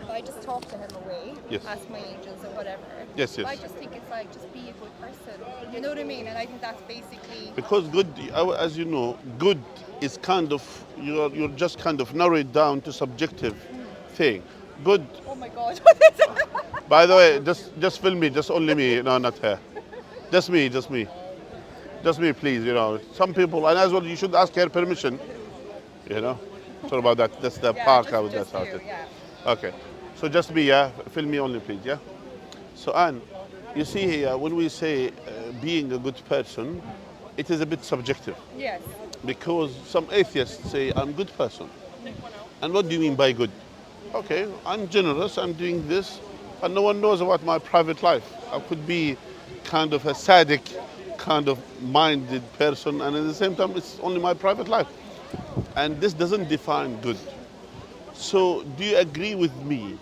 But I just talk to him away, Yes. ask my angels or whatever. Yes, But I yes. just think it's like, just be a good person. You know what I mean? And I think that's basically, Because good, as you know, good is kind of, you're just kind of narrow it down to subjective thing. Good. oh my God, what is it? By the way, just film me, just only me. No, not her. Just me, just me, please. Some people, and as well, you should ask her permission. You know. Sorry about that. That's the Yeah, park. I was just just you, out. yeah. Okay. So just me, yeah. Film me only, please, yeah. So Anne, you see here when we say being a good person, it is a bit subjective Yes. because some atheists say I'm a good person. And what do you mean by good? Okay, I'm generous, I'm doing this, and no one knows about my private life. I could be kind of a sadic, kind of minded person, and at the same time, it's only my private life. And this doesn't define good. So, do you agree with me?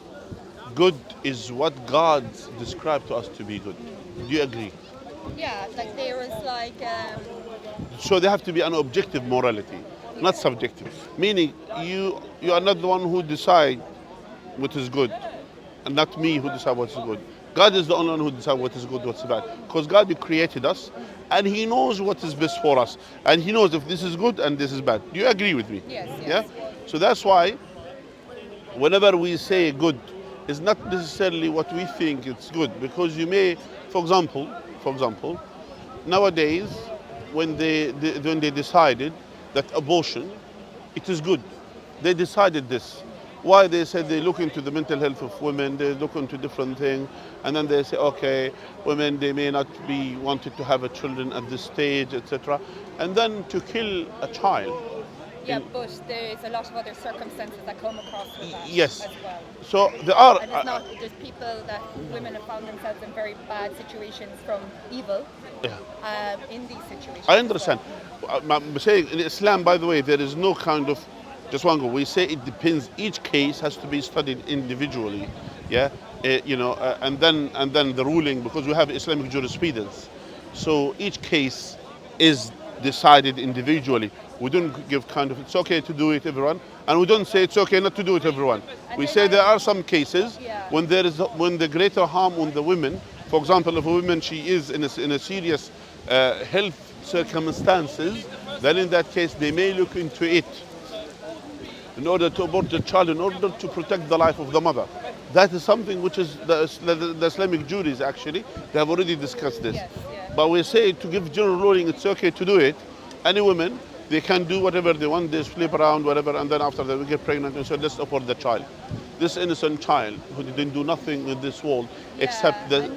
Good is what God described to us to be good. Do you agree? Yeah, like there was like, So there have to be an objective morality, not subjective. Meaning you are not the one who decide what is good, and not me who decide what is good. God is the only one who decides what is good, what's bad. Because God created us, and He knows what is best for us, and He knows if this is good and this is bad. Do you agree with me? yes, Yeah. yes. So that's why whenever we say good, it's not necessarily what we think it's good, because you may, for example, nowadays when they decided that abortion, it is good. They decided this. Why? They said they look into the mental health of women, they look into different things, and then they say, okay, women, they may not be wanted to have a children at this stage, etc. And then to kill a child. Yeah, but there's a lot of other circumstances that come across with that Yes. as well. So there are. And it's not, there's people that, women have found themselves in very bad situations from evil Yeah. in these situations. I as understand. well. I'm saying in Islam, by the way, there is no kind of just one go. We say it depends. Each case has to be studied individually. Yeah. And then the ruling, because we have Islamic jurisprudence, so each case is decided individually. We don't give kind of it's okay to do it everyone, and we don't say it's okay not to do it everyone. And We then say there are some cases Yeah. when the greater harm on the women. For example, if a woman she is in a serious health circumstances, then in that case they may look into it in order to abort the child, in order to protect the life of the mother. That is something which is the Islamic juries actually, they have already discussed this. Yes, yeah. But we say to give general ruling, it's okay to do it. Any women, they can do whatever they want, they sleep around, whatever, and then after they will get pregnant and so let's abort the child. This innocent child who didn't do nothing in this world except that,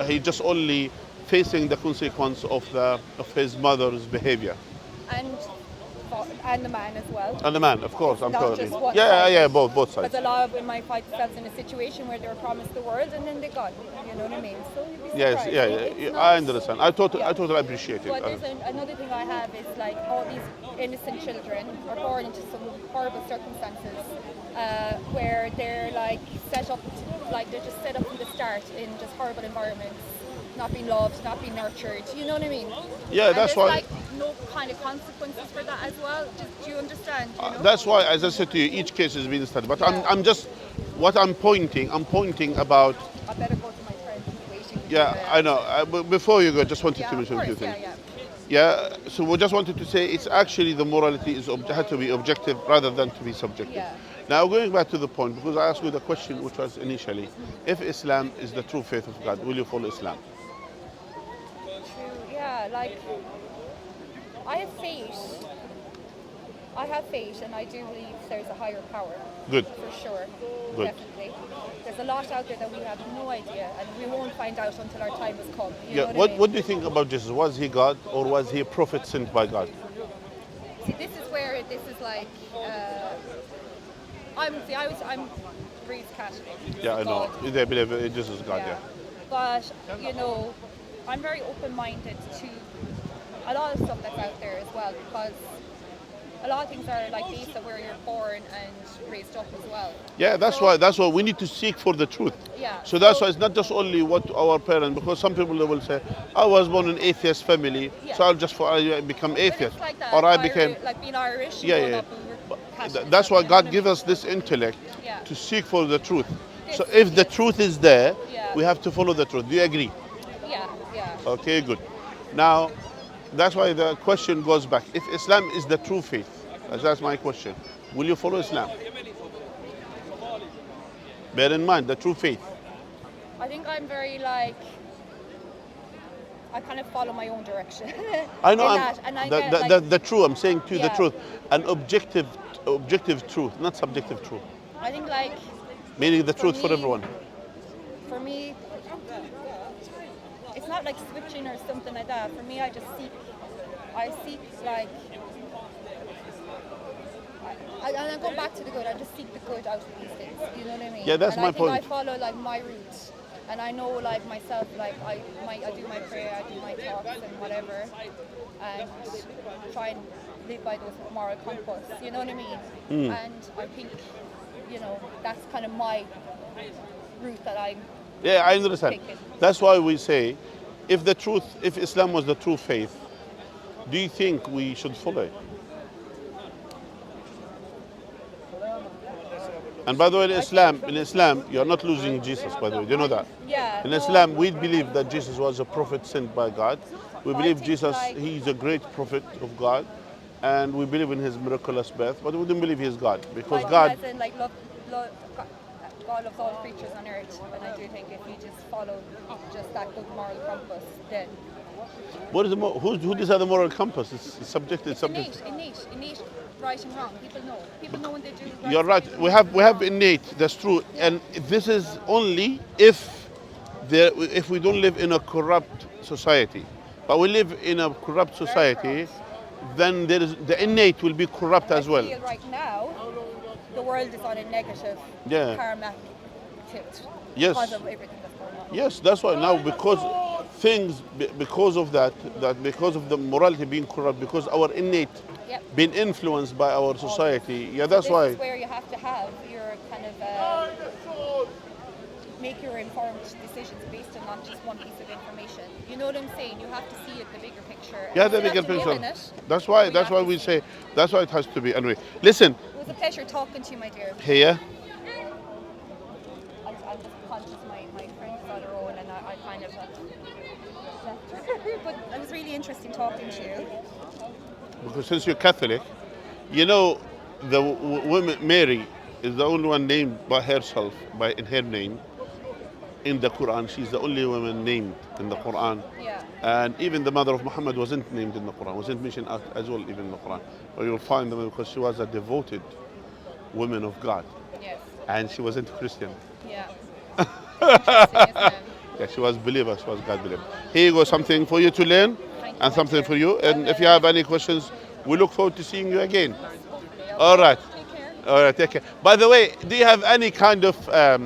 he just only facing the consequence of his mother's behavior. And and the man as well. And the man, of course, I'm Not sure. just one Yeah, side. yeah, both sides. Because a lot of women might find themselves in a situation where they were promised the world and then they're gone. You know what I mean? So you'd be Yes, surprised. yeah, It's yeah. not- I understand. Yeah. I totally appreciate it. But there's another thing I have is like all these innocent children are born into some horrible circumstances where they're like set up, like they're just set up from the start in just horrible environments, not being loved, not being nurtured. You know what I mean? Yeah, And that's there's why. like no kind of consequences for that as well. Do you understand? You know? That's why, as I said to you, each case is being studied. But Yeah. I'm just, what I'm pointing about. I better go to my friend who's waiting. Yeah, I know. Before you go, just wanted Yeah, to of mention a few course, things. yeah. Yeah, so we just wanted to say it's actually the morality had to be objective rather than to be subjective. Yeah. Now going back to the point, because I asked you the question which was initially, if Islam is the true faith of God, will you follow Islam? True, yeah, like I have faith. I have faith and I do believe there's a higher power. Good. For sure. Good. Definitely. There's a lot out there that we have no idea and we won't find out until our time has come. You Yeah. know What I mean? What do you think about Jesus? Was he God or was he a prophet sent by God? See, this is where this is like I'm raised Catholic. Yeah, I know. God. They believe Jesus is God. Yeah. But I'm very open-minded to a lot of stuff that's out there as well because a lot of things are like based on where you're born and raised up as well. Yeah, that's So- why. That's why we need to seek for the truth. Yeah. So that's why it's not just only what our parents, because some people they will say, I was born in atheist family, Yeah. so I become But atheist, it's like that, or I became. like being Irish. Yeah, growing yeah. up and we're Catholic That's and why stuff, you know God what I give mean? us this intellect Yeah. to to seek for the truth. So This- if the yes. truth is there, Yeah. we have to follow the truth. Do you agree? Yeah, yeah. Okay, good. Now, that's why the question goes back. If Islam is the true faith, that's my question, will you follow Islam? Bear in mind, the true faith. I think I'm very like, I kind of follow my own direction. I know in I'm, that, and I the, get the, like, the true, I'm saying to you the Yeah. truth. An objective truth, not subjective truth. I think like Meaning the For truth for me- everyone. for me, it's not like switching or something like that. For me, I seek like, and I go back to the good. I just seek the good out of these things. You know what I mean? Yeah, that's and my I think I point. follow like my route, and I know like myself. Like I do my prayer, I do my talks and whatever, and try and live by those moral compass. You know what I mean? And I think, that's kind of my route that I'm. Yeah, I understand. Take it. That's why we say, if Islam was the true faith, do you think we should follow it? And by the way, in Islam, you're not losing Jesus, by the way. Do you know that? Yeah. In no, Islam, we believe that Jesus was a prophet sent by God. We I believe think, Jesus, like- he's a great prophet of God. And we believe in his miraculous birth, but we don't believe he's God. Because Like, God, as in, like, God loves all creatures on earth, and I do think if you just follow just that good moral compass, then what is who decides the moral compass? It's subjective. it's innate, right and wrong. People know when they do. Right You're right. We have innate. That's true. And this is only if we don't live in a corrupt society. But we live in a corrupt society, then the innate will be corrupt as I well. feel right now, the world is on a negative Yeah. karma tilt Yes. because of everything that's going on. Yes, that's why now because of that because of the morality being corrupt, because our innate Yep. being influenced by our society. Yeah, that's This why. is where you have to have your kind of make your informed decisions based on not just one piece of information. You know what I'm saying? You have to see it, the bigger picture. Yeah, You the still have bigger to live picture. in it. That's why. We That's have why to we see. say. That's why it has to be. Anyway, listen It was a pleasure talking to you, my dear. here. I'm just conscious my friend is on her own, and I kind of left her. But it was really interesting talking to you. Because since you're Catholic, you know the woman Mary is the only one named by herself in her name in the Quran. She's the only woman named in the Quran. Yeah. And even the mother of Muhammad wasn't named in the Quran, wasn't mentioned as well even in the Quran. But you'll find them because she was a devoted woman of God. Yes. And she wasn't Christian. Yeah. Interesting, isn't it? Yeah, she was believer, she was God believer. Here you go, something for you to learn Thank you, and my something dear. for you. I And will. if you have any questions, we look forward to seeing you again. All right. Take care. All right, take care. By the way, do you have any kind of there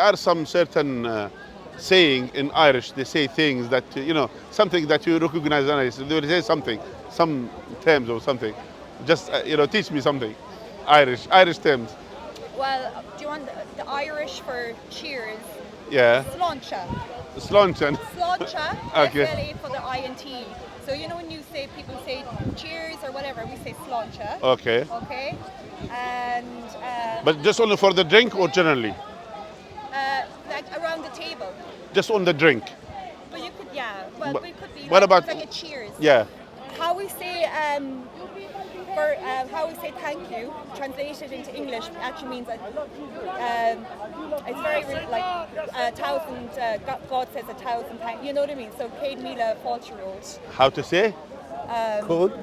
are some certain saying in Irish. They say things that something that you recognize in Irish. They will say something, some terms or something. Just teach me something, Irish terms. Well, do you want the Irish for cheers? Yeah, Sláinte. sláinte. Sláinte. Okay. SLA for the INT. So when you say people say cheers or whatever, we say sláinte. Okay, Okay. And but just only for the drink or generally? like around the table. Just on the drink. But you could, yeah. Well, But it could be what like, about- like a cheers. Yeah. How we say how we say thank you, translated into English, actually means that it's very like a thousand. God says 1,000 thanks. You know what I mean? So Céad Míle Fáilte Róid. How to say? Code?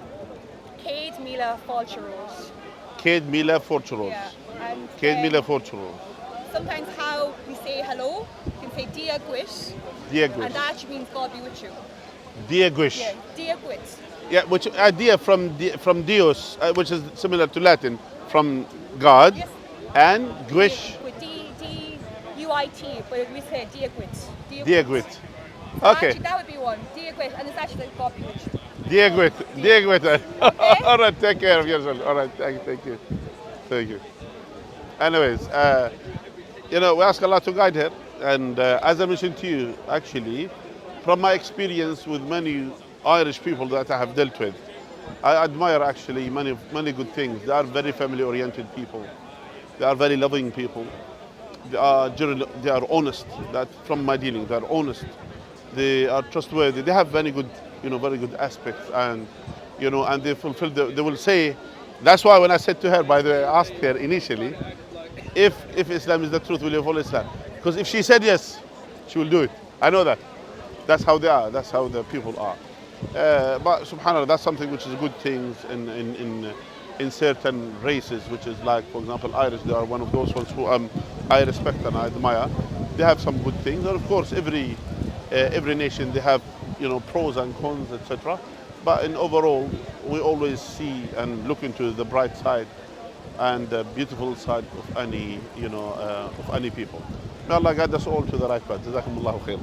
Céad Míle Fáilte Róid. Céad Míle Fáilte Yeah. And Céad Míle Fáilte Róid. sometimes how we say hello, you can say Dia Gwit, Diaguis. and that actually means God be with you. Diaguis. Yeah, Dia Gwit. Yeah, which idea from Dios, which is similar to Latin, from God, Yes. and Guish, With D-U-I-T, but we say Dia Gwit. Diaguit. So Okay, actually, that would be one. Dia Gwit, and it's actually like God be with you. Diaguit. All right, take care of yourself. All right, thank you. Thank you. Anyways, we ask Allah to guide her, and as I mentioned to you, actually, from my experience with many Irish people that I have dealt with, I admire actually many good things. They are very family-oriented people. They are very loving people. They are honest. That from my dealing, they are honest. They are trustworthy. They have very good, very good aspects, and and they fulfill. They will say. That's why when I said to her, by the way, I asked her initially, if Islam is the truth, will you follow Islam? Because if she said yes, she will do it. I know that. That's how they are. That's how the people are. But subhanallah, that's something which is a good things in certain races, which is like, for example, Irish. They are one of those ones who I respect and I admire. They have some good things, and of course, every nation they have pros and cons, etc. But in overall, we always see and look into the bright side and the beautiful side of any of any people. May Allah guide us all to the right path. Jazakumullahu khair.